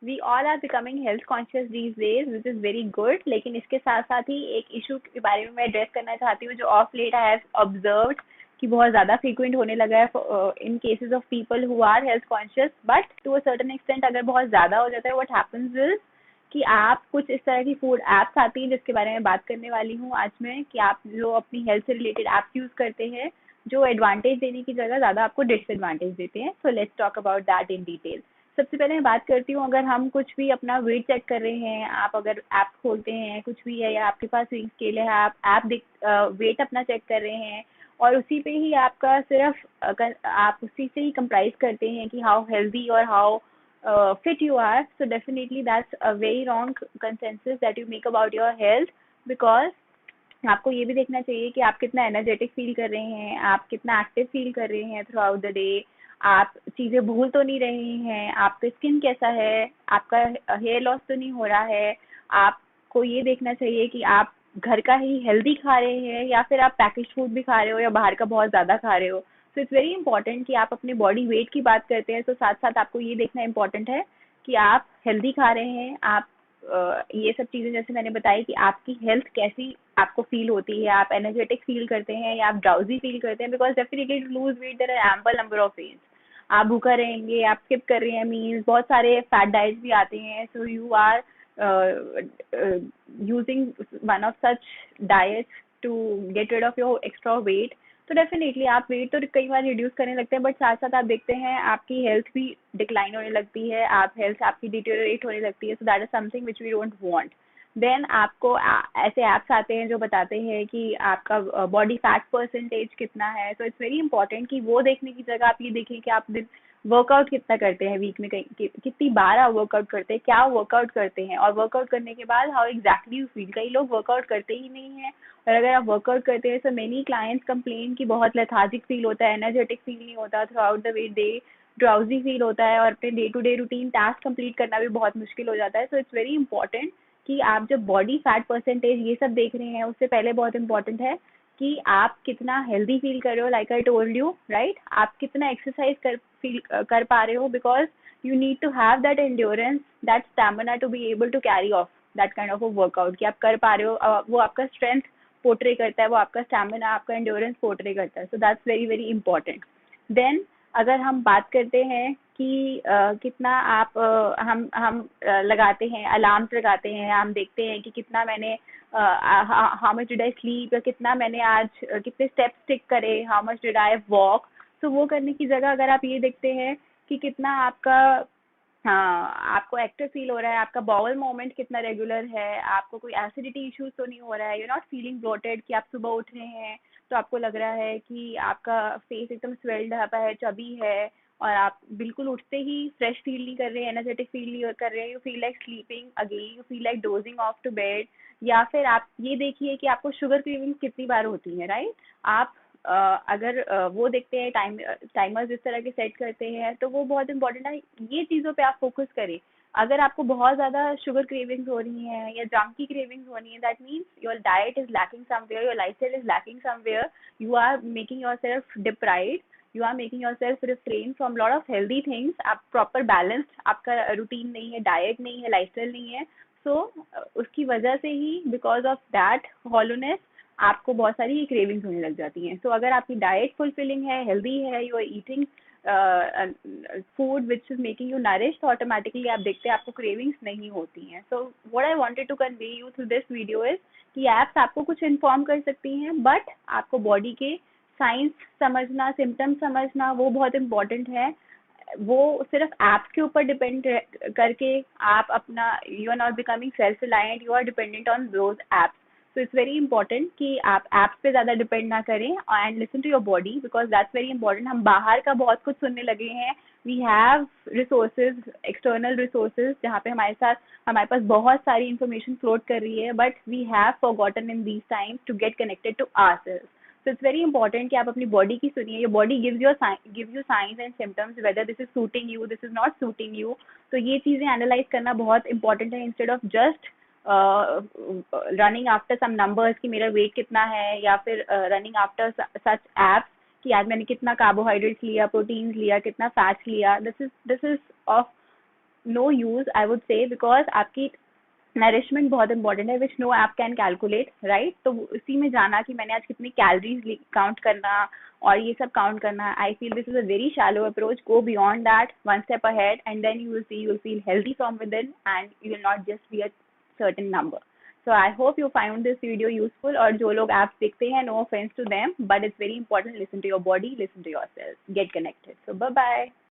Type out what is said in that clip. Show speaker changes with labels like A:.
A: We all are becoming health conscious these days which is very good, लेकिन इसके साथ साथ ही एक इशू के बारे में मैं एड्रेस करना चाहती हूँ जो of late I have observed कि बहुत ज़्यादा फ्रीक्वेंट होने लगा है in cases of people who are health conscious, but to a certain extent अगर बहुत ज़्यादा हो जाता है व्हाट हैपेंस इज कि आप कुछ इस तरह की फूड एप्स आती हैं जिसके बारे में बात करने वाली हूँ आज मैं, कि आप जो अपनी हेल्थ से रिलेटेड एप्स यूज़ करते हैं जो एडवांटेज देने की जगह ज़्यादा आपको डिसएडवांटेज देते हैं. So let's talk about that in detail. सबसे पहले मैं बात करती हूँ, अगर हम कुछ भी अपना वेट चेक कर रहे हैं, आप अगर ऐप खोलते हैं कुछ भी है या आपके पास वेट स्केल है, आप ऐप वेट अपना चेक कर रहे हैं और उसी पे ही आपका सिर्फ आप उसी से ही कंप्राइज करते हैं कि हाउ हेल्दी और how fit you are, so definitely that's a very wrong consensus that you make about your health, because आपको ये भी देखना चाहिए कि आप कितना एनर्जेटिक फील कर रहे हैं, आप कितना एक्टिव फील कर रहे हैं थ्रू आउट द डे, आप चीज़ें भूल तो नहीं रहे हैं, आपका स्किन कैसा है, आपका हेयर लॉस तो नहीं हो रहा है. आपको ये देखना चाहिए कि आप घर का ही हेल्दी खा रहे हैं या फिर आप पैकेज फूड भी खा रहे हो या बाहर का बहुत ज़्यादा खा रहे हो. सो इट्स वेरी इंपॉर्टेंट कि आप अपने बॉडी वेट की बात करते हैं तो साथ साथ आपको ये देखना इंपॉर्टेंट है कि आप हेल्दी खा रहे हैं, आप ये सब चीज़ें जैसे मैंने बताई कि आपकी हेल्थ कैसी आपको फील होती है, आप एनर्जेटिक फील करते हैं या आप ड्राउजी फील करते हैं, because definitely to lose weight there are ample number of ways. आप भूखा रहेंगे, आप स्किप कर रहे हैं मील्स, बहुत सारे फैट डाइट्स भी आते हैं, so you are using one of such diets to get rid of your extra weight. तो डेफिनेटली आप वेट तो कई बार रिड्यूस करने लगते हैं, बट साथ साथ आप देखते हैं आपकी हेल्थ भी डिक्लाइन होने लगती है, आप हेल्थ आपकी डिटेरियोरेट होने लगती है. So that is something which we don't want. Then आपको ऐसे ऐप्स आते हैं जो बताते हैं कि आपका बॉडी फैट परसेंटेज कितना है. तो इट्स वेरी इंपॉर्टेंट कि वो देखने की जगह आप ये देखें कि आप दिन वर्कआउट कितना करते हैं वीक में, कितनी बार आप वर्कआउट करते हैं, क्या वर्कआउट करते हैं, और वर्कआउट करने के बाद हाउ एग्जैक्टली यू फील. कई लोग वर्कआउट करते ही नहीं है, और अगर आप वर्कआउट करते हैं, सो मेनी क्लाइंट्स कंप्लेन कि बहुत लेथार्जिक फील होता है, एनर्जेटिक फील नहीं होता throughout the way day, drowsy feel होता है और अपने day to day routine task complete करना भी बहुत मुश्किल हो जाता है. सो इट्स वेरी इंपॉर्टेंट कि आप जब बॉडी फैट परसेंटेज ये सब देख रहे हैं उससे पहले बहुत इंपॉर्टेंट है कि आप कितना हेल्दी फील कर रहे हो, like I told you right. आप कितना एक्सरसाइज कर पा रहे हो, because you need to have that endurance, that stamina to be able to carry off that kind of a workout, कि आप कर पा रहे हो. वो आपका स्ट्रेंथ पोर्ट्रे करता है, वो आपका स्टैमिना, आपका एंड्योरेंस पोर्ट्रे करता है. So that's very very important. Then अगर हम बात करते हैं कि कितना आप हम लगाते हैं, अलार्म्स लगाते हैं, हम देखते हैं कि कितना मैंने how much did I sleep, या कितना मैंने आज कितने स्टेप्स टिक करे, how much did I walk. तो वो करने की जगह अगर आप ये देखते हैं कि कितना आपका, हाँ, आपको एक्टिव फील हो रहा है, आपका बाउल मूवमेंट कितना रेगुलर है, आपको कोई एसिडिटी इश्यूज तो नहीं हो रहा है, यू नॉट फीलिंग ब्लोटेड कि आप सुबह उठ रहे हैं तो आपको लग रहा है कि आपका फेस एकदम स्वेल्ड है, चबी है, और आप बिल्कुल उठते ही फ्रेश फील नहीं कर रहे हैं, एनर्जेटिक फील नहीं कर रहे हैं, you feel like sleeping again, you feel like dozing off to bed. या फिर आप ये देखिए कि आपको शुगर क्रेविंग्स कितनी बार होती है, राइट. आप अगर वो देखते हैं, टाइमर्स इस तरह के सेट करते हैं, तो वो बहुत इंपॉर्टेंट है. ये चीज़ों पे आप फोकस करें. अगर आपको बहुत ज़्यादा शुगर क्रेविंग्स हो रही हैं या जंक की क्रेविंग्स हो रही हैं, that means your diet is lacking somewhere, your lifestyle is lacking somewhere, you are making yourself deprived, you are making yourself refrain from lot of healthy things. आप proper balanced आपका routine नहीं है, diet नहीं है, lifestyle नहीं है. सो उसकी वजह से ही, बिकॉज ऑफ दैट हॉलोनेस, आपको बहुत सारी क्रेविंग्स होने लग जाती हैं. सो अगर आपकी डाइट फुलफिलिंग है, हेल्दी है, you are eating food which is making you nourish, तो ऑटोमेटिकली आप देखते हैं आपको क्रेविंग्स नहीं होती हैं. So what I wanted to convey you through this video is कि एप्स आपको कुछ इन्फॉर्म कर सकती हैं, बट आपको बॉडी के साइंस समझना, सिम्टम्स समझना, वो बहुत इंपॉर्टेंट है. वो सिर्फ ऐप्स के ऊपर डिपेंड करके आप अपना, you are not becoming self reliant, you are dependent on those apps. So it's very important कि आप ऐप्स पे ज़्यादा डिपेंड ना करें and listen to your body, because that's very important. हम बाहर का बहुत कुछ सुनने लगे हैं, we have resources, external resources, जहाँ पे हमारे पास बहुत सारी इंफॉर्मेशन फ्लोट कर रही है, but we have forgotten in these times to get connected to ourselves. So it's very important कि आप अपनी बॉडी की सुनिए. Your body gives you signs and symptoms whether this is suiting you, this is not suiting you. तो ये चीज़ें analyse करना बहुत इंपॉर्टेंट है, instead of just running after some numbers कि मेरा वेट कितना है, या फिर रनिंग आफ्टर सच एप्स कि आज मैंने कितना कार्बोहाइड्रेट्स लिया, प्रोटीन्स लिया, कितना फैट्स लिया. This is of no use, I would say, because आपकी नरिशमेंट बहुत इंपॉर्टेंट है, which no app can calculate, right? तो उसी में जाना कि मैंने आज कितनी कैलोरीज काउंट करना और ये सब काउंट करना, I feel this is a very shallow approach. Go beyond that, one step ahead, and then you will see, you will feel healthy from within, and you will not just be a certain number. So I hope you found this video useful. और जो लोग apps देखते हैं, no offense to them, but it's very important. Listen to your body, listen to yourself, get connected. So bye bye.